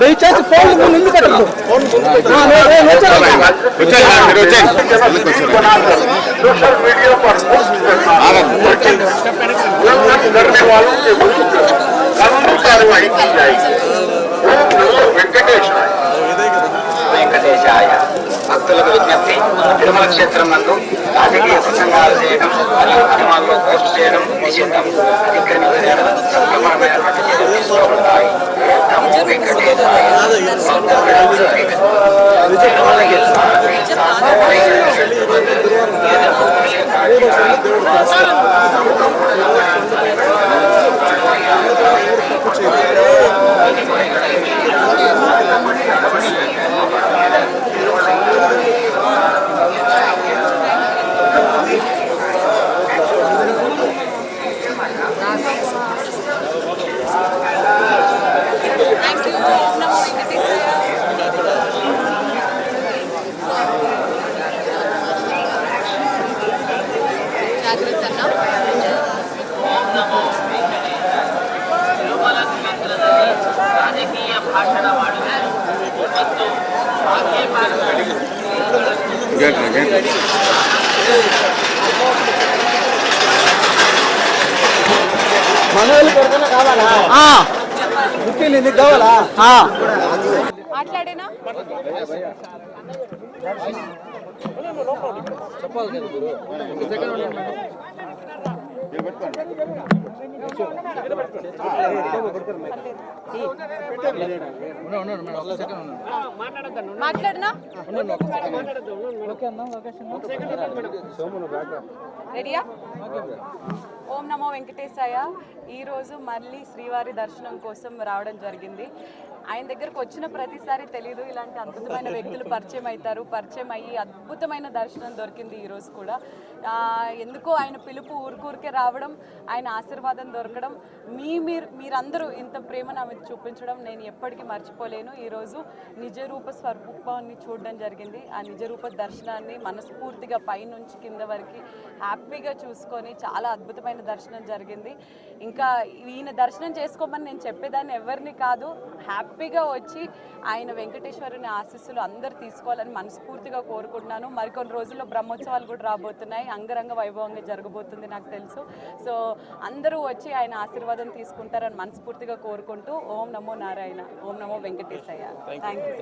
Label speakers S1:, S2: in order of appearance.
S1: దయచేసి ఫోన్ ముందు పెట్టండి.
S2: सोशल मीडिया पर पोस्ट करने वालों के विरुद्ध कानूनी कार्रवाई की जाएगी। వెంకటేశాయ భక్తులకు విజ్ఞప్తి, తిరుమల క్షేత్రం నందు రాజకీయ ప్రసంగాలు చేయడం మరియు సినిమాల్లో పోస్ట్ చేయడం నిషిద్ధం. అధికరించిన సక్రమమైనటువంటి చర్యలు తీసుకోబడతాయి. నమో వెంకటేశాయ. రాజకీయ భాషణ వాడుతారు.
S1: మనోళ్ళు కొడుకున్నా కావాలా? ముఖ్యం నీకు కావాలా?
S3: మాట్లాడేనా
S1: చెప్పాలి కదా గురు.
S3: మాట్లాడనా? రెడీయా? ఓం నమో వెంకటేశాయ. ఈరోజు మళ్ళీ శ్రీవారి దర్శనం కోసం రావడం జరిగింది. ఆయన దగ్గరకు వచ్చిన ప్రతిసారి తెలీదు ఇలాంటి అద్భుతమైన వ్యక్తులు పరిచయం అవుతారు. పరిచయం అయ్యి అద్భుతమైన దర్శనం దొరికింది ఈరోజు కూడా. ఎందుకో ఆయన పిలుపు ఊరికే రావడం, ఆయన ఆశీర్వాదం దొరకడం, మీరందరూ ఇంత ప్రేమ నా మీద చూపించడం నేను ఎప్పటికీ మర్చిపోలేను. ఈరోజు నిజరూప స్వరూపాన్ని చూడడం జరిగింది. ఆ నిజరూప దర్శనాన్ని మనస్ఫూర్తిగా పైనుంచి కింద వరకు హ్యాపీగా చూసుకొని చాలా అద్భుతమైన దర్శనం జరిగింది. ఇంకా ఈయన దర్శనం చేసుకోమని నేను చెప్పేదాన్ని ఎవరిని కాదు, హ్యాపీగా వచ్చి ఆయన వెంకటేశ్వరుని ఆశీస్సులు అందరు తీసుకోవాలని మనస్ఫూర్తిగా కోరుకుంటున్నాను. మరికొన్ని రోజుల్లో బ్రహ్మోత్సవాలు కూడా రాబోతున్నాయి. అంగరంగ వైభవంగా జరగబోతుంది నాకు తెలుసు. సో అందరూ వచ్చి ఆయన ఆశీర్వాదం తీసుకుంటారని మనస్ఫూర్తిగా కోరుకుంటూ ఓం నమో నారాయణ, ఓం నమో వెంకటేశయ్య. Thank you.